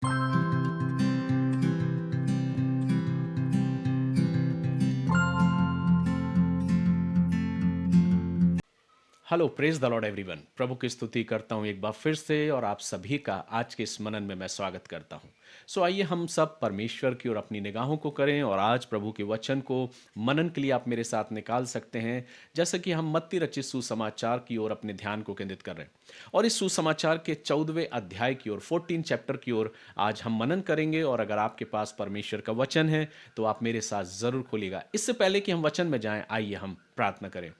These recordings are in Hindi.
Hello praise the lord everyone. प्रभु की स्तुति करता हूँ एक बार फिर से और आप सभी का आज के इस मनन में मैं स्वागत करता हूँ। आइए हम सब परमेश्वर की ओर अपनी निगाहों को करें और आज प्रभु के वचन को मनन के लिए आप मेरे साथ निकाल सकते हैं। जैसे कि हम मत्ती रचित सुसमाचार की ओर अपने ध्यान को केंद्रित कर रहे हैं और इस सुसमाचार के 14वें अध्याय की ओर 14 चैप्टर की ओर आज हम मनन करेंगे। और अगर आपके पास परमेश्वर का वचन है तो आप मेरे साथ जरूर खोलिएगा। इससे पहले कि हम वचन में जाएं, आइए हम प्रार्थना करें।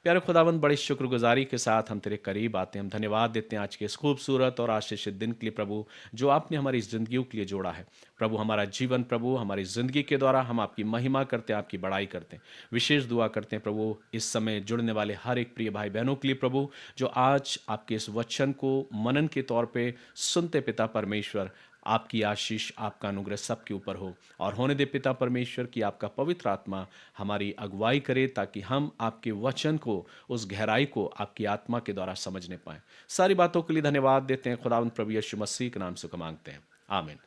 प्यारे खुदावंद, बड़ी शुक्रगुजारी के साथ हम तेरे करीब आते हैं। हम धन्यवाद देते हैं आज के इस खूबसूरत और आशीषित दिन के लिए प्रभु, जो आपने हमारी जिंदगियों के लिए जोड़ा है। प्रभु हमारा जीवन, प्रभु हमारी जिंदगी के द्वारा हम आपकी महिमा करते हैं, आपकी बड़ाई करते हैं। विशेष दुआ करते हैं प्रभु इस समय जुड़ने वाले हर एक प्रिय भाई बहनों के लिए प्रभु, जो आज आपके इस वचन को मनन के तौर पे सुनते। पिता परमेश्वर, आपकी आशीष, आपका अनुग्रह सबके ऊपर हो और होने दे पिता परमेश्वर की आपका पवित्र आत्मा हमारी अगुवाई करे, ताकि हम आपके वचन को, उस गहराई को आपकी आत्मा के द्वारा समझने पाएं। सारी बातों के लिए धन्यवाद देते हैं खुदावंद प्रभु यीशु मसीह के नाम से मांगते हैं, आमीन।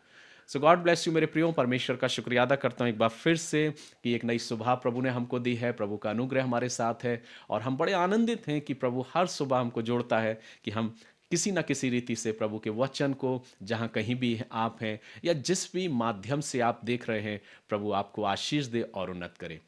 सो गॉड ब्लेस यू मेरे प्रियो। परमेश्वर का शुक्रिया अदा करता हूँ एक बार फिर से कि एक नई सुबह प्रभु ने हमको दी है। प्रभु का अनुग्रह हमारे साथ है और हम बड़े आनंदित हैं कि प्रभु हर सुबह हमको जोड़ता है कि हम किसी ना किसी रीति से प्रभु के वचन को, जहाँ कहीं भी आप हैं या जिस भी माध्यम से आप देख रहे हैं, प्रभु आपको आशीष दे और उन्नत करे।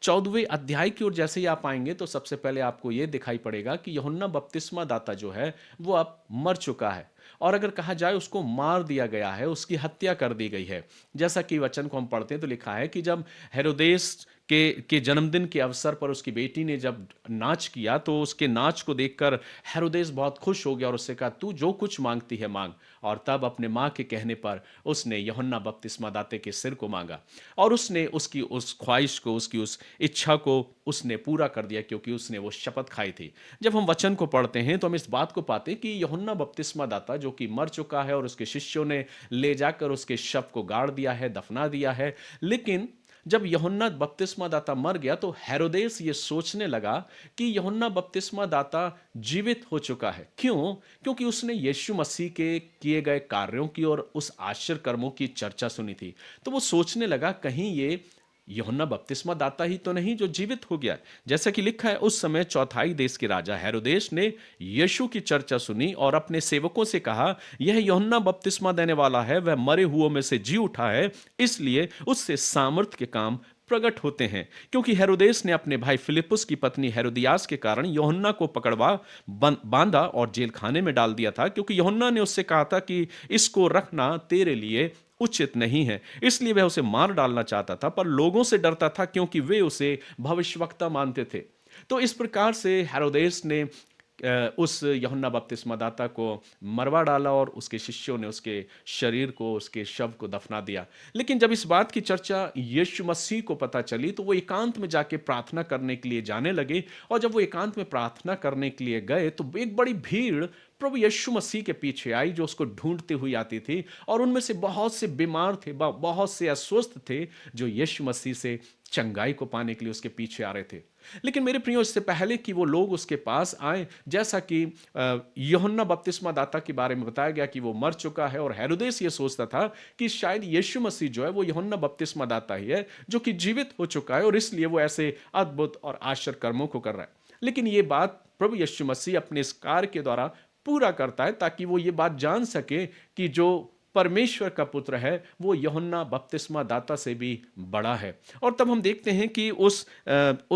14वें अध्याय की ओर जैसे ही आप आएंगे तो सबसे पहले आपको ये दिखाई पड़ेगा कि यूहन्ना बपतिस्मा दाता जो है वो अब मर चुका है, और अगर कहा जाए उसको मार दिया गया है, उसकी हत्या कर दी गई है। जैसा कि वचन को हम पढ़ते हैं तो लिखा है कि जब हेरोदेस के जन्मदिन के अवसर पर उसकी बेटी ने जब नाच किया तो उसके नाच को देखकर हेरोदेस बहुत खुश हो गया और उससे कहा, तू जो कुछ मांगती है मांग। और तब अपने माँ के कहने पर उसने यूहन्ना बपतिस्मा दाते के सिर को मांगा और उसने उसकी उस ख्वाहिश को, उसकी उस इच्छा को उसने पूरा कर दिया, क्योंकि उसने वो शपथ खाई थी। जब हम वचन को पढ़ते हैं तो हम इस बात को पाते हैं कि यूहन्ना बपतिस्मा दाता जो कि मर चुका है और उसके शिष्यों ने ले जाकर उसके शव को गाड़ दिया है, दफना दिया है। लेकिन जब यूहन्ना बपतिस्मा दाता मर गया तो हेरोदेस ये सोचने लगा कि यूहन्ना बपतिस्मा दाता जीवित हो चुका है। क्यों? क्योंकि उसने यीशु मसीह के किए गए कार्यों की और उस आश्चर्य कर्मों की चर्चा सुनी थी। तो वो सोचने लगा कहीं ये यूहन्ना बपतिस्मा दाता ही तो नहीं जो जीवित हो गया। जैसा कि लिखा है, उस समय चौथाई देश के राजा हेरोदेस ने यीशु की चर्चा सुनी और अपने सेवकों से कहा, यह यूहन्ना बपतिस्मा देने वाला है, वह मरे हुओं में से जी उठा है, इसलिए उससे सामर्थ के काम प्रकट होते हैं। क्योंकि हेरोदेस ने अपने भाई फिलिपुस की पत्नी हेरोदियास के कारण यूहन्ना को पकड़वा बांधा और जेल खाने में डाल दिया था, क्योंकि यूहन्ना ने उससे कहा था कि इसको रखना तेरे लिए उचित नहीं है। इसलिए वह उसे मार डालना चाहता था, पर लोगों से डरता था क्योंकि वे उसे भविष्यवक्ता मानते थे। तो इस प्रकार से हेरोदेस ने उस यूहन्ना बपतिस्मा दाता को मरवा डाला और उसके शिष्यों ने उसके शरीर को, उसके शव को दफना दिया। लेकिन जब इस बात की चर्चा यीशु मसीह को पता चली तो वो एकांत में जाके प्रार्थना करने के लिए जाने लगे। और जब वो एकांत में प्रार्थना करने के लिए गए तो एक बड़ी भीड़ प्रभु यीशु मसीह के पीछे आई, जो उसको ढूंढती हुई आती थी। और उनमें से बहुत से बीमार थे, बहुत से अस्वस्थ थे, जो यीशु मसीह से चंगाई को पाने के लिए उसके पीछे आ रहे थे। लेकिन मेरे प्रियो, इससे पहले कि वो लोग उसके पास आए, जैसा कि यूहन्ना बपतिस्मा दाता के बारे में बताया गया कि वो मर चुका है, और हेरोदेस ये सोचता था कि शायद यीशु मसीह जो है वो यूहन्ना बपतिस्मा दाता ही है जो कि जीवित हो चुका है, और इसलिए वो ऐसे अद्भुत और आश्चर्य कर्मों को कर रहा है। लेकिन ये बात प्रभु यीशु मसीह अपने इस कार्य के द्वारा पूरा करता है, ताकि वो ये बात जान सके कि जो परमेश्वर का पुत्र है वो यूहन्ना बपतिस्मा दाता से भी बड़ा है। और तब हम देखते हैं कि उस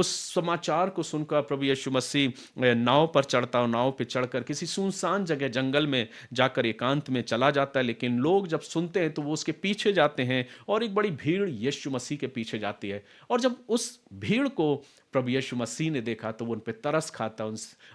समाचार को सुनकर प्रभु यीशु मसीह नाव पर चढ़ता और नाव पे चढ़कर किसी सुनसान जगह, जंगल में जाकर एकांत में चला जाता है। लेकिन लोग जब सुनते हैं तो वो उसके पीछे जाते हैं और एक बड़ी भीड़ यीशु मसीह के पीछे जाती है। और जब उस भीड़ को प्रभु यीशु मसीह ने देखा तो वो उन पर तरस खाता,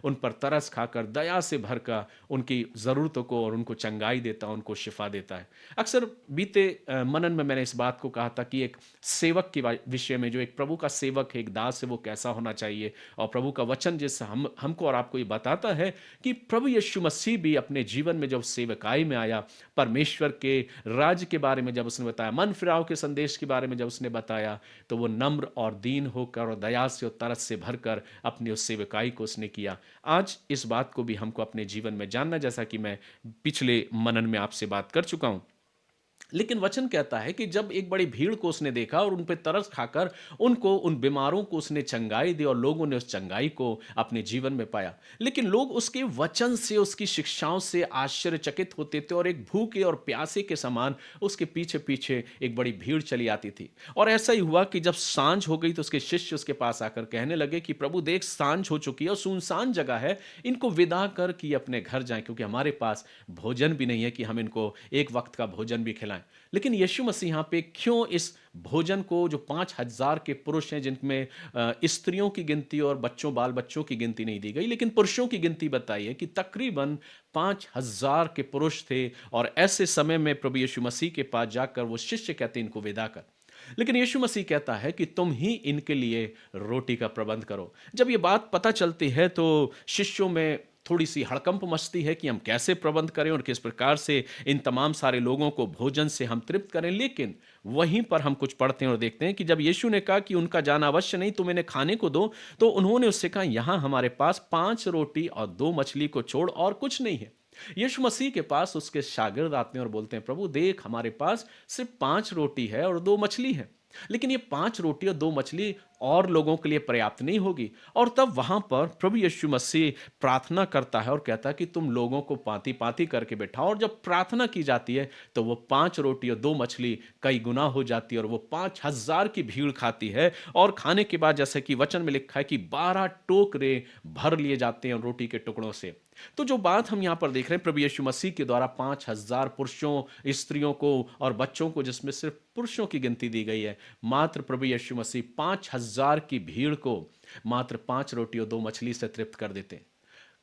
उन पर तरस खाकर दया से भरकर उनकी ज़रूरतों को और उनको चंगाई देता, उनको शिफा देता है। अक्सर बीते मनन में मैंने इस बात को कहा था कि एक सेवक के विषय में, जो एक प्रभु का सेवक है, एक दास है, वो कैसा होना चाहिए। और प्रभु का वचन जिस हमको और आपको ये बताता है कि प्रभु यीशु मसीह भी अपने जीवन में जब सेवकाई में आया, परमेश्वर के राज्य के बारे में जब उसने बताया, मन फिराव के संदेश के बारे में जब उसने बताया, तो वो नम्र और दीन होकर और दया से और तरस से भरकर अपनी उस सेवकाई को उसने किया। आज इस बात को भी हमको अपने जीवन में जानना, जैसा कि मैं पिछले मनन में आपसे बात कर चुका हूं लेकिन वचन कहता है कि जब एक बड़ी भीड़ को उसने देखा और उन पे तरस खाकर उनको उन बीमारों को उसने चंगाई दी और लोगों ने उस चंगाई को अपने जीवन में पाया। लेकिन लोग उसके वचन से, उसकी शिक्षाओं से आश्चर्यचकित होते थे और एक भूखे और प्यासे के समान उसके पीछे-पीछे एक बड़ी भीड़ चली आती थी। और ऐसा ही हुआ कि जब साँझ हो गई तो उसके शिष्य उसके पास आकर कहने लगे कि प्रभु देख, साँझ हो चुकी है और सुनसान जगह है, इनको विदा कर कि अपने घर जाएँ, क्योंकि हमारे पास भोजन भी नहीं है कि हम इनको एक वक़्त का भोजन भी खिलाएँ। लेकिन यीशु मसीह यहाँ पे क्यों इस भोजन को, जो 5,000 के पुरुष हैं जिनमें स्त्रियों की गिनती और बच्चों, बाल बच्चों की गिनती नहीं दी गई, लेकिन पुरुषों की गिनती बताई है कि तकरीबन 5,000 के पुरुष थे। और ऐसे समय में प्रभु यीशु मसीह के पास जाकर वो शिष्य कहते हैं इनको विदा कर। लेकिन यीशु मसीह कहता है कि तुम ही इनके लिए रोटी का प्रबंध करो। जब ये बात पता चलती है तो शिष्यों में थोड़ी-सी हड़कंप मचती है कि हम कैसे प्रबंध करें और किस प्रकार से इन तमाम सारे लोगों को भोजन से हम तृप्त करें। लेकिन वहीं पर हम कुछ पढ़ते हैं और देखते हैं कि जब यीशु ने कहा कि उनका जाना अवश्य नहीं, तुम इन्हें खाने को दो, तो उन्होंने उससे कहा, यहाँ हमारे पास 5 रोटी और 2 मछली को छोड़ और कुछ नहीं है। यीशु मसीह के पास उसके शागिर्द आते हैं और बोलते हैं, प्रभु देख, हमारे पास सिर्फ 5 रोटी है और 2 मछली है। लेकिन ये 5 रोटी और 2 मछली और लोगों के लिए पर्याप्त नहीं होगी। और तब वहां पर प्रभु यीशु मसीह प्रार्थना करता है और कहता है कि तुम लोगों को पांति-पांति करके बैठाओ। और जब प्रार्थना की जाती है तो वो 5 रोटी और 2 मछली कई गुना हो जाती है और वो 5,000 की भीड़ खाती है। और खाने के बाद जैसे कि वचन में लिखा है कि 12 टोकरे भर लिए जाते हैं रोटी के टुकड़ों से। तो जो बात हम यहाँ पर देख रहे हैं, प्रभु यीशु मसीह के द्वारा 5,000 पुरुषों, स्त्रियों को और बच्चों को, जिसमें सिर्फ पुरुषों की गिनती दी गई है, मात्र प्रभु यीशु मसीह 5,000 की भीड़ को मात्र 5 रोटी और 2 मछली से तृप्त कर देते हैं।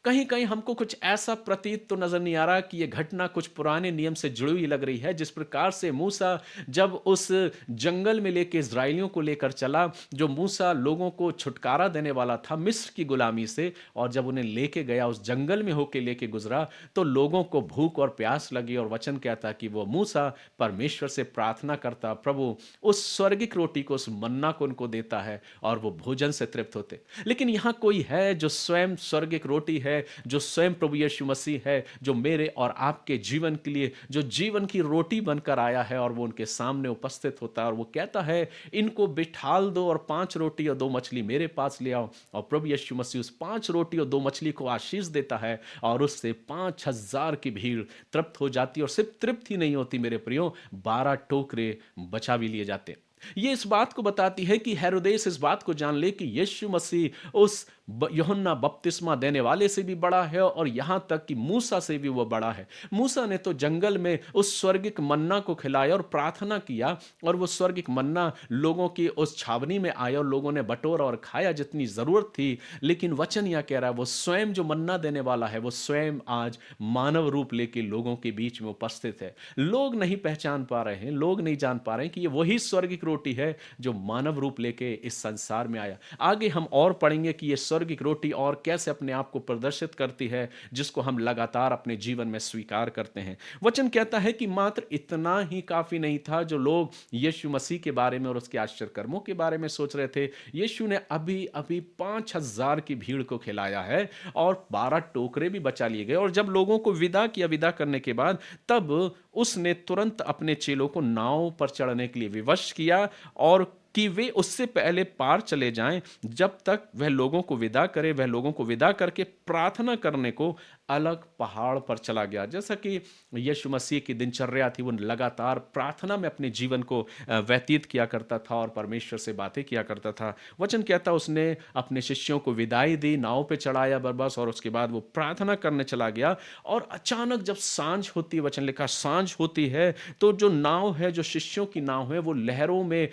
कहीं-कहीं हमको कुछ ऐसा प्रतीत तो नज़र नहीं आ रहा कि ये घटना कुछ पुराने नियम से जुड़ी हुई लग रही है। जिस प्रकार से मूसा जब उस जंगल में लेके इज़राइलियों को लेकर चला, जो मूसा लोगों को छुटकारा देने वाला था मिस्र की गुलामी से, और जब उन्हें लेके गया, उस जंगल में होके लेके गुज़रा, तो लोगों को भूख और प्यास लगी और वचन कहता कि वो मूसा परमेश्वर से प्रार्थना करता, प्रभु उस स्वर्गिक रोटी को, उस मन्ना को उनको देता है और वो भोजन से तृप्त होते। लेकिन यहाँ कोई है जो स्वयं स्वर्गिक रोटी है, जो स्वयं प्रभु यीशु मसीह है, जो मेरे और आपके जीवन के लिए जो जीवन की रोटी बनकर आया है, और वो उनके सामने उपस्थित होता है और वो कहता है, इनको बिठाल दो और 5 रोटी और 2 मछली मेरे पास ले आओ। और प्रभु यीशु मसीह उस 5 रोटी और 2 मछली को आशीष देता है और उससे 5,000 की भीड़ तृप्त हो जाती है। और सिर्फ तृप्त ही नहीं होती मेरे प्रियो, 12 टोकरे बचा भी लिए जाते हैं। ये इस बात को बताती है कि हेरोदेस इस बात को जान ले कि यीशु मसीह उस यूहन्ना बपतिस्मा देने वाले से भी बड़ा है और यहाँ तक कि मूसा से भी वो बड़ा है। मूसा ने तो जंगल में उस स्वर्गिक मन्ना को खिलाया और प्रार्थना किया, और वो स्वर्गिक मन्ना लोगों की उस छावनी में आया और लोगों ने बटोरा और खाया जितनी जरूरत थी। लेकिन वचन यह कह रहा है, वो स्वयं जो मन्ना देने वाला है, वो स्वयं आज मानव रूप लेके लोगों के बीच में उपस्थित है। लोग नहीं पहचान पा रहे हैं, लोग नहीं जान पा रहे हैं कि ये वही स्वर्गिक रोटी है जो मानव रूप लेके इस संसार में आया। आगे हम और पढ़ेंगे कि ये स्वर्गिक रोटी और कैसे अपने आप को प्रदर्शित करती है, जिसको हम लगातार अपने जीवन में स्वीकार करते हैं। वचन कहता है कि मात्र इतना ही काफी नहीं था जो लोग यीशु मसीह के बारे में और उसके आश्चर्य कर्मों के बारे में सोच रहे थे। यीशु ने अभी अभी 5,000 की भीड़ को खिलाया है और 12 टोकरे भी बचा लिए गए। और जब लोगों को विदा किया, विदा करने के बाद तब उसने तुरंत अपने चेलों को नाव पर चढ़ने के लिए विवश किया और कि वे उससे पहले पार चले जाएं, जब तक वह लोगों को विदा करे। वह लोगों को विदा करके प्रार्थना करने को अलग पहाड़ पर चला गया। जैसा कि यीशु मसीह की दिनचर्या थी, वो लगातार प्रार्थना में अपने जीवन को व्यतीत किया करता था और परमेश्वर से बातें किया करता था। वचन कहता उसने अपने शिष्यों को विदाई दी, नाव पे चढ़ाया बरबस, और उसके बाद वो प्रार्थना करने चला गया। और अचानक जब सांझ होती है, वचन लिखा सांझ होती है, तो जो नाव है, जो शिष्यों की नाव है, वो लहरों में,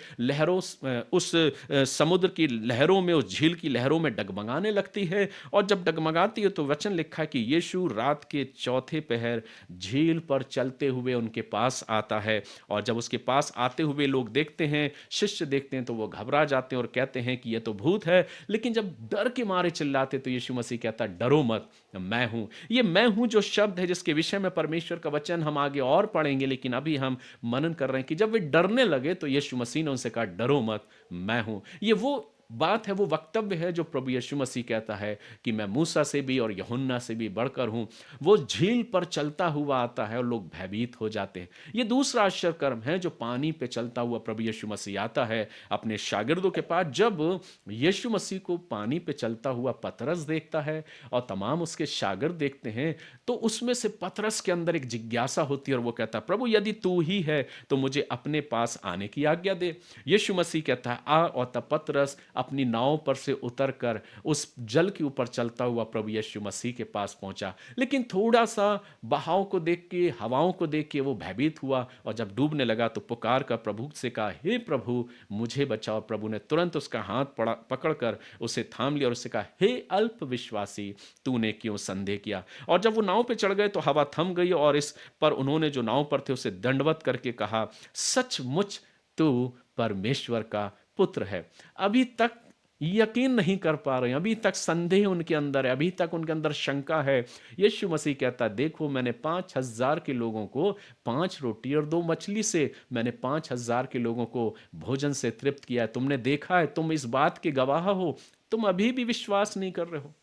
उस समुद्र की लहरों में, उस झील की लहरों में डगमगाने लगती है। और जब डगमगाती है तो वचन लिखा है कि यीशु रात के चौथे पहर झील पर चलते हुए उनके पास आता है। और जब उसके पास आते हुए लोग देखते हैं, शिष्य देखते हैं, तो वो घबरा जाते हैं और कहते हैं कि यह तो भूत है। लेकिन जब डर के मारे चिल्लाते तो यीशु मसीह कहता, डरो मत, मैं हूं। ये मैं हूं जो शब्द है, जिसके विषय में परमेश्वर का वचन हम आगे और पढ़ेंगे, लेकिन अभी हम मनन कर रहे हैं कि जब वे डरने लगे तो यीशु मसीह ने उनसे कहा, डरो मत, मैं हूं। ये वो बात है, वो वक्तव्य है जो प्रभु यीशु मसीह कहता है कि मैं मूसा से भी और यूहन्ना से भी बढ़कर हूँ। वो झील पर चलता हुआ आता है और लोग भयभीत हो जाते हैं। ये दूसरा आश्चर्य कर्म है जो पानी पे चलता हुआ प्रभु यीशु मसीह आता है अपने शागिर्दों के पास। जब यीशु मसीह को पानी पे चलता हुआ पतरस देखता है और तमाम उसके शागिर्द देखते हैं, तो उसमें से पतरस के अंदर एक जिज्ञासा होती है और वो कहता है, प्रभु यदि तू ही है तो मुझे अपने पास आने की आज्ञा दे। यीशु मसीह कहता है आ, और तब पतरस अपनी नाव पर से उतरकर उस जल के ऊपर चलता हुआ प्रभु यीशु मसीह के पास पहुंचा। लेकिन थोड़ा सा बहाव को देख के, हवाओं को देख के वो भयभीत हुआ और जब डूबने लगा तो पुकार कर प्रभु से कहा, हे प्रभु मुझे बचाओ। प्रभु ने तुरंत उसका हाथ पकड़कर उसे थाम लिया और उससे कहा, हे अल्प विश्वासी, तूने क्यों संदेह किया। और जब वो नाव पे चढ़ गए तो हवा थम गई और इस पर उन्होंने जो नाव पर थे उसे दंडवत करके कहा, सचमुच तू परमेश्वर का पुत्र है। अभी तक यकीन नहीं कर पा रहे हैं, अभी तक संदेह उनके अंदर है, अभी तक उनके अंदर शंका है। यीशु मसीह कहता है, देखो मैंने 5,000 के लोगों को 5 रोटी और 2 मछली से, मैंने 5,000 के लोगों को भोजन से तृप्त किया है। तुमने देखा है, तुम इस बात के गवाह हो, तुम अभी भी विश्वास नहीं कर रहे हो।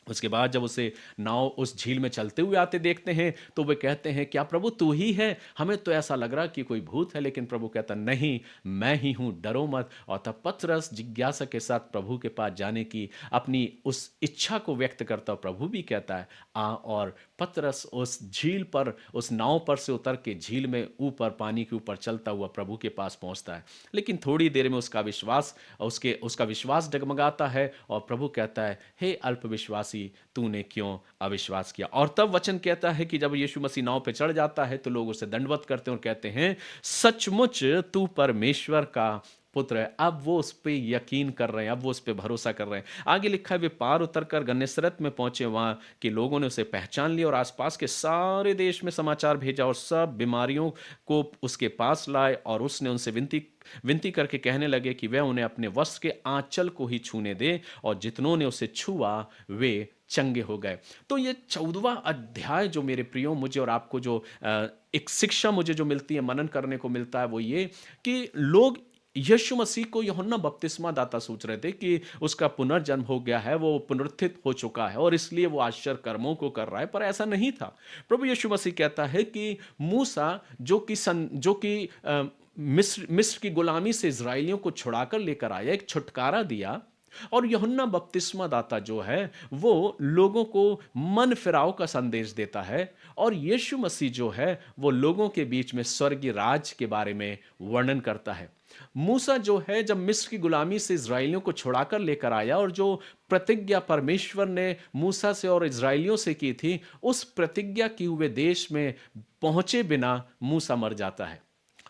उसके बाद जब उसे नाव उस झील में चलते हुए आते देखते हैं तो वे कहते हैं, क्या प्रभु तू ही है? हमें तो ऐसा लग रहा कि कोई भूत है। लेकिन प्रभु कहता, नहीं, मैं ही हूं, डरो मत। और तब पतरस जिज्ञासा के साथ प्रभु के पास जाने की अपनी उस इच्छा को व्यक्त करता, प्रभु भी कहता है आ। और पतरस उस झील पर, उस नाव पर से उतर के झील में ऊपर, पानी के ऊपर चलता हुआ प्रभु के पास पहुंचता है। लेकिन थोड़ी देर में उसका विश्वास डगमगाता है और प्रभु कहता है, हे अल्प विश्वासी, तूने क्यों अविश्वास किया। और तब वचन कहता है कि जब यीशु मसीह नाव पे चढ़ जाता है तो लोग उसे दंडवत करते हैं और कहते हैं, सचमुच तू परमेश्वर का पुत्र है। अब वो उस पे यकीन कर रहे हैं, अब वो उस पे भरोसा कर रहे हैं। आगे लिखा है, वे पार उतरकर गन्नेसरत में पहुंचे। वहां के लोगों ने उसे पहचान लिया और आसपास के सारे देश में समाचार भेजा और सब बीमारियों को उसके पास लाए। और उसने उनसे विनती करके कहने लगे कि वह उन्हें अपने वस्त्र के आंचल को ही छूने दे, और जितनों ने उसे छुआ वे चंगे हो गए। तो ये 14वां अध्याय जो मेरे प्रियो, मुझे और आपको जो एक शिक्षा मुझे जो मिलती है, मनन करने को मिलता है, वो ये कि लोग यीशु मसीह को यूहन्ना बपतिस्मा दाता सोच रहे थे कि उसका पुनर्जन्म हो गया है, वो पुनरुत्थित हो चुका है और इसलिए वो आश्चर्य कर्मों को कर रहा है, पर ऐसा नहीं था। प्रभु यीशु मसीह कहता है कि मूसा जो कि मिस्र की गुलामी से इजराइलियों को छुड़ाकर लेकर आया, एक छुटकारा दिया। और यूहन्ना बपतिस्मा दाता जो है वो लोगों को मन फिराव का संदेश देता है। और यीशु मसीह जो है वो लोगों के बीच में स्वर्गीय राज के बारे में वर्णन करता है। मूसा जो है जब मिस्र की गुलामी से इजराइलियों को छुड़ाकर लेकर आया, और जो प्रतिज्ञा परमेश्वर ने मूसा से और इजराइलियों से की थी, उस प्रतिज्ञा किए हुए देश में पहुंचे बिना मूसा मर जाता है।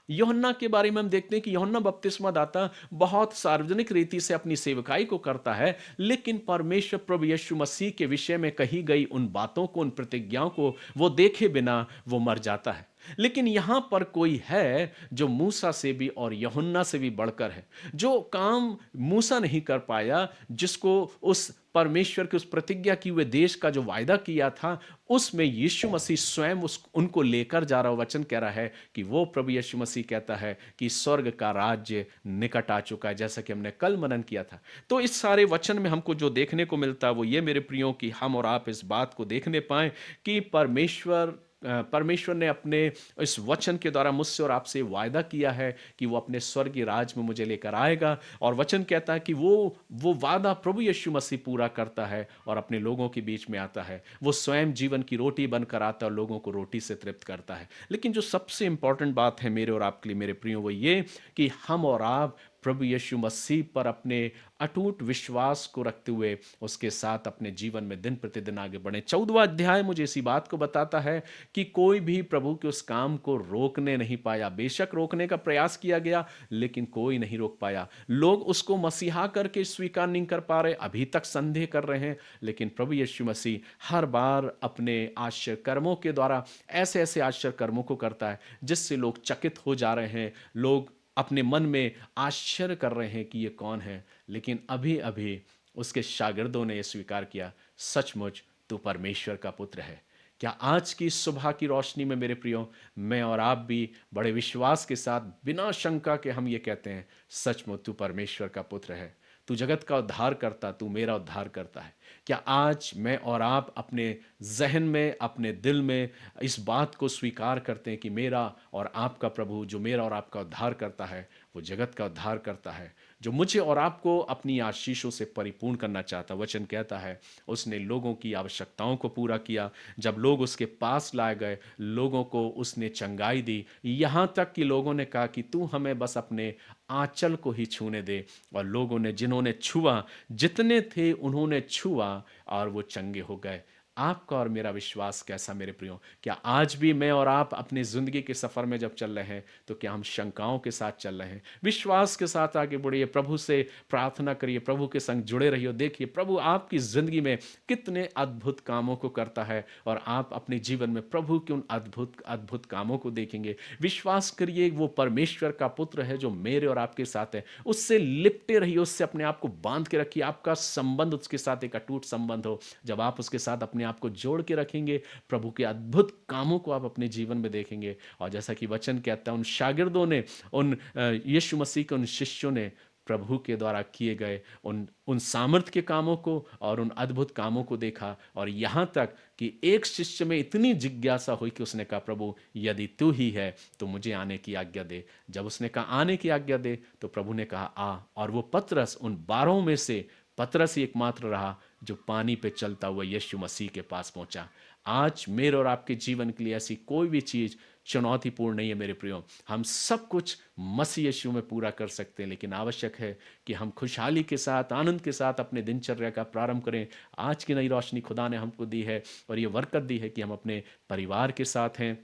यूहन्ना के बारे में हम देखते हैं कि यूहन्ना बपतिस्मा दाता बहुत सार्वजनिक रीति से अपनी सेवकाई को करता है, लेकिन परमेश्वर प्रभु यीशु मसीह के विषय में कही गई उन बातों को, उन प्रतिज्ञाओं को वो देखे बिना वो मर जाता है। लेकिन यहां पर कोई है जो मूसा से भी और यूहन्ना से भी बढ़कर है, जो काम मूसा नहीं कर पाया, जिसको उस परमेश्वर के उस प्रतिज्ञा की हुए देश का जो वायदा किया था, उसमें यीशु मसीह स्वयं उनको लेकर जा रहा। वचन कह रहा है कि वो प्रभु यीशु मसीह कहता है कि स्वर्ग का राज्य निकट आ चुका है, जैसा कि हमने कल मनन किया था। तो इस सारे वचन में हमको जो देखने को मिलता है वो ये मेरे प्रियो कि हम और आप इस बात को देखने पाए कि परमेश्वर ने अपने इस वचन के द्वारा मुझसे और आपसे वायदा किया है कि वो अपने स्वर्गीय राज में मुझे लेकर आएगा। और वचन कहता है कि वो वादा प्रभु यीशु मसीह पूरा करता है और अपने लोगों के बीच में आता है। वो स्वयं जीवन की रोटी बनकर आता है और लोगों को रोटी से तृप्त करता है। लेकिन जो सबसे इंपॉर्टेंट बात है मेरे और आपके लिए मेरे प्रियो, वो ये कि हम और आप प्रभु यीशु मसीह पर अपने अटूट विश्वास को रखते हुए उसके साथ अपने जीवन में दिन प्रतिदिन आगे बढ़े। 14वां अध्याय मुझे इसी बात को बताता है कि कोई भी प्रभु के उस काम को रोकने नहीं पाया। बेशक रोकने का प्रयास किया गया, लेकिन कोई नहीं रोक पाया। लोग उसको मसीहा करके स्वीकार नहीं कर पा रहे, अभी तक संदेह कर रहे हैं। लेकिन प्रभु यीशु मसीह हर बार अपने आश्चर्य कर्मों के द्वारा ऐसे ऐसे आश्चर्य कर्मों को करता है जिससे लोग चकित हो जा रहे हैं, लोग अपने मन में आश्चर्य कर रहे हैं कि ये कौन है। लेकिन अभी अभी उसके शागिर्दों ने यह स्वीकार किया, सचमुच तू परमेश्वर का पुत्र है। क्या आज की सुबह की रोशनी में मेरे प्रियो, मैं और आप भी बड़े विश्वास के साथ बिना शंका के हम ये कहते हैं, सचमुच तू परमेश्वर का पुत्र है। तू जगत का उद्धार करता, तू मेरा उद्धार करता है। क्या आज मैं और आप अपने ज़हन में, अपने दिल में इस बात को स्वीकार करते हैं कि मेरा और आपका प्रभु जो मेरा और आपका उद्धार करता है, वो जगत का उद्धार करता है, जो मुझे और आपको अपनी आशीषों से परिपूर्ण करना चाहता है। वचन कहता है उसने लोगों की आवश्यकताओं को पूरा किया। जब लोग उसके पास लाए गए, लोगों को उसने चंगाई दी, यहाँ तक कि लोगों ने कहा कि तू हमें बस अपने आंचल को ही छूने दे। और लोगों ने, जिन्होंने छुआ, जितने थे उन्होंने छुआ और वो चंगे हो गए। आपका और मेरा विश्वास कैसा मेरे प्रियो? क्या आज भी मैं और आप अपनी ज़िंदगी के सफ़र में जब चल रहे हैं, तो क्या हम शंकाओं के साथ चल रहे हैं? विश्वास के साथ आगे बढ़िए, प्रभु से प्रार्थना करिए, प्रभु के संग जुड़े रहिए। देखिए प्रभु आपकी ज़िंदगी में कितने अद्भुत कामों को करता है और आप अपने जीवन में प्रभु के उन अद्भुत अद्भुत कामों को देखेंगे। विश्वास करिए, वो परमेश्वर का पुत्र है जो मेरे और आपके साथ है। उससे लिपटे रहिए, उससे अपने आप को बांध के रखिए। आपका संबंध उसके साथ एक अटूट संबंध हो। जब आप उसके साथ अपने आप को जोड़ के रखेंगे, प्रभु के अद्भुत कामों को आप अपने जीवन में देखेंगे। और जैसा कि वचन कहता है, उन शागिर्दों ने, उन यीशु मसीह के उन शिष्यों ने प्रभु के द्वारा किए गए उन उन सामर्थ्य के कामों को और उन अद्भुत कामों को देखा। और यहाँ तक कि एक शिष्य में इतनी जिज्ञासा हुई कि उसने कहा, प्रभु यदि तू ही है तो मुझे आने की आज्ञा दे। जब उसने कहा आने की आज्ञा दे, तो प्रभु ने कहा आ। और वो पतरस, उन 12 में से पतरस ही एकमात्र रहा जो पानी पे चलता हुआ यीशु मसीह के पास पहुंचा। आज मेरे और आपके जीवन के लिए ऐसी कोई भी चीज़ चुनौतीपूर्ण नहीं है मेरे प्रियो। हम सब कुछ मसीह यीशु में पूरा कर सकते हैं, लेकिन आवश्यक है कि हम खुशहाली के साथ, आनंद के साथ अपने दिनचर्या का प्रारंभ करें। आज की नई रोशनी खुदा ने हमको दी है और ये बरकत दी है कि हम अपने परिवार के साथ हैं,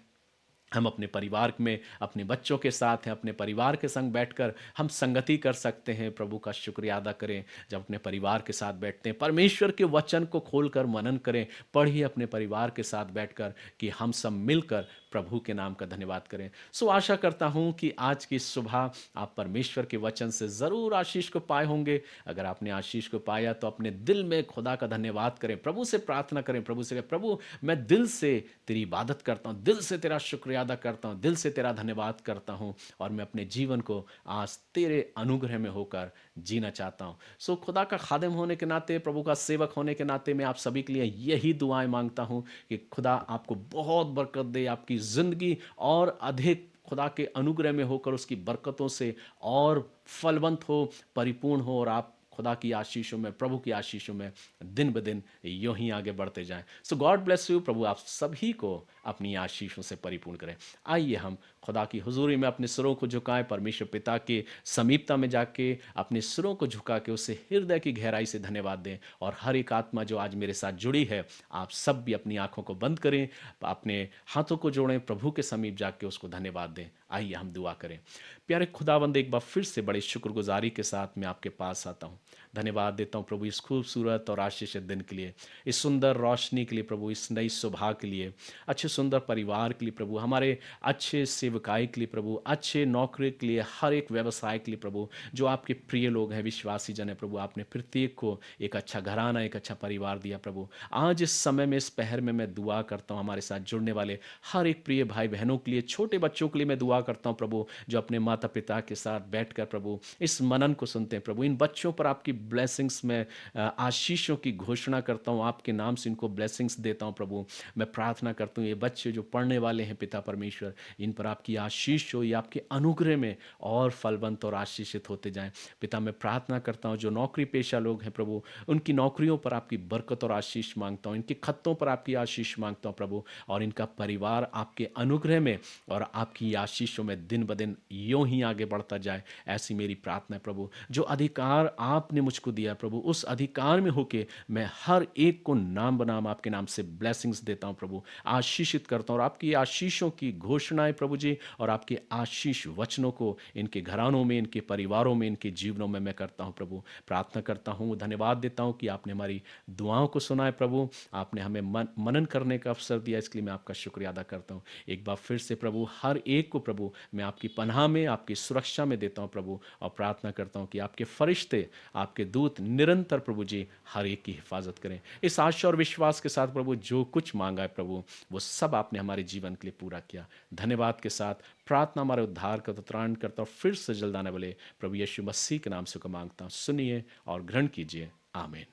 हम अपने परिवार में अपने बच्चों के साथ हैं, अपने परिवार के संग बैठकर हम संगति कर सकते हैं। प्रभु का शुक्रिया अदा करें। जब अपने परिवार के साथ बैठते हैं, परमेश्वर के वचन को खोलकर मनन करें, पढ़िए अपने परिवार के साथ बैठकर कि हम सब मिलकर प्रभु के नाम का धन्यवाद करें। सो आशा करता हूं कि आज की सुबह आप परमेश्वर के वचन से ज़रूर आशीष को पाए होंगे। अगर आपने आशीष को पाया तो अपने दिल में खुदा का धन्यवाद करें, प्रभु से प्रार्थना करें, प्रभु से कहें, प्रभु मैं दिल से तेरी इबादत करता हूँ, दिल से तेरा शुक्रिया अदा करता हूँ, दिल से तेरा धन्यवाद करता हूँ और मैं अपने जीवन को आज तेरे अनुग्रह में होकर जीना चाहता हूँ। सो खुदा का खादिम होने के नाते, प्रभु का सेवक होने के नाते मैं आप सभी के लिए यही दुआएं मांगता हूँ कि खुदा आपको बहुत बरकत दे, आपकी ज़िंदगी और अधिक खुदा के अनुग्रह में होकर उसकी बरकतों से और फलवंत हो, परिपूर्ण हो और आप खुदा की आशीषों में, प्रभु की आशीषों में दिन ब दिन यूं ही आगे बढ़ते जाएं। सो गॉड ब्लेस यू। प्रभु आप सभी को अपनी आशीषों से परिपूर्ण करें। आइए हम खुदा की हुजूरी में अपने सिरों को झुकाएं, परमेश्वर पिता के समीपता में जाके अपने सिरों को झुका के उसे हृदय की गहराई से धन्यवाद दें। और हर एक आत्मा जो आज मेरे साथ जुड़ी है, आप सब भी अपनी आंखों को बंद करें, अपने हाथों को जोड़ें, प्रभु के समीप जाके उसको धन्यवाद दें। आइए हम दुआ करें। प्यारे खुदावंद, एक बार फिर से बड़े शुक्रगुजारी के साथ मैं आपके पास आता हूँ। धन्यवाद देता हूँ प्रभु इस खूबसूरत और आशीषित दिन के लिए, इस सुंदर रोशनी के लिए प्रभु, इस नई सुबह के लिए, अच्छे सुंदर परिवार के लिए प्रभु, हमारे अच्छे सेवकाई के लिए प्रभु, अच्छे नौकरी के लिए, हर एक व्यवसाय के लिए प्रभु, जो आपके प्रिय लोग हैं, विश्वासी जन है प्रभु, आपने प्रत्येक को एक अच्छा घराना, एक अच्छा परिवार दिया प्रभु। आज इस समय में, इस पहर में मैं दुआ करता हूँ हमारे साथ जुड़ने वाले हर एक प्रिय भाई बहनों के लिए, छोटे बच्चों के लिए मैं दुआ करता हूँ प्रभु, जो अपने माता पिता के साथ बैठकर प्रभु इस मनन को सुनते हैं प्रभु। इन बच्चों पर आपकी ब्लेसिंग्स में आशीषों की घोषणा करता हूँ, आपके नाम से इनको ब्लेसिंग्स देता हूँ प्रभु। मैं प्रार्थना करता हूँ ये बच्चे जो पढ़ने वाले हैं पिता परमेश्वर, इन पर आपकी आशीष हो, ये आपके अनुग्रह में और फलवंत और आशीषित होते जाएं पिता। मैं प्रार्थना करता हूँ जो नौकरी पेशा लोग हैं प्रभु, उनकी नौकरियों पर आपकी बरकत और आशीष मांगता हूँ, इनके खत्तों पर आपकी आशीष मांगता हूँ प्रभु, और इनका परिवार आपके अनुग्रह में और आपकी आशीषों में दिन ब दिन यूं ही आगे बढ़ता जाए, ऐसी मेरी प्रार्थना है प्रभु। जो अधिकार आपने मुझको दिया प्रभु, उस अधिकार में होके मैं हर एक को नाम बनाम आपके नाम से ब्लेसिंग्स देता हूं प्रभु, आशीषित करता हूं। और आपकी आशीषों की घोषणाएं प्रभु जी, और आपके आशीष वचनों को इनके घरानों में, इनके परिवारों में, इनके जीवनों में मैं करता हूं प्रभु। प्रार्थना करता हूं, धन्यवाद देता हूं कि आपने हमारी दुआओं को सुना है प्रभु, आपने हमें मनन करने का अवसर दिया, इसके लिए मैं आपका शुक्रिया अदा करता हूं। एक बार फिर से प्रभु हर एक को प्रभु मैं आपकी पनाह में, आपकी सुरक्षा में देता हूं प्रभु, और प्रार्थना करता हूं कि आपके फरिश्ते आपके आपके दूत निरंतर प्रभु जी हर एक की हिफाजत करें। इस आशा और विश्वास के साथ प्रभु जो कुछ मांगा है प्रभु, वो सब आपने हमारे जीवन के लिए पूरा किया। धन्यवाद के साथ प्रार्थना हमारे उद्धार का त्राण करता और फिर से जल्द आने वाले प्रभु यीशु मसीह के नाम से को मांगता हूँ, सुनिए और ग्रहण कीजिए। आमीन।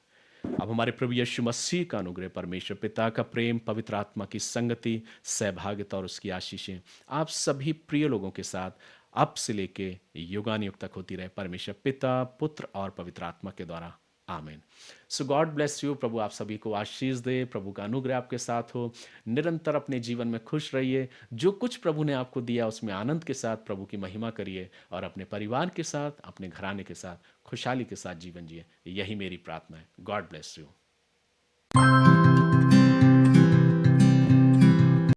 अब हमारे प्रभु यीशु मसीह का अनुग्रह, परमेश्वर पिता का प्रेम, पवित्र आत्मा की संगति, सहभागिता और उसकी आशीषें आप सभी प्रिय लोगों के साथ अब से लेके युगानुयुग तक होती रहे, परमेश्वर पिता, पुत्र और पवित्र आत्मा के द्वारा। आमीन। सो गॉड ब्लेस यू। प्रभु आप सभी को आशीष दे, प्रभु का अनुग्रह आपके साथ हो। निरंतर अपने जीवन में खुश रहिए। जो कुछ प्रभु ने आपको दिया उसमें आनंद के साथ प्रभु की महिमा करिए और अपने परिवार के साथ, अपने घराने के साथ खुशहाली के साथ जीवन जिए। यही मेरी प्रार्थना है। God bless you.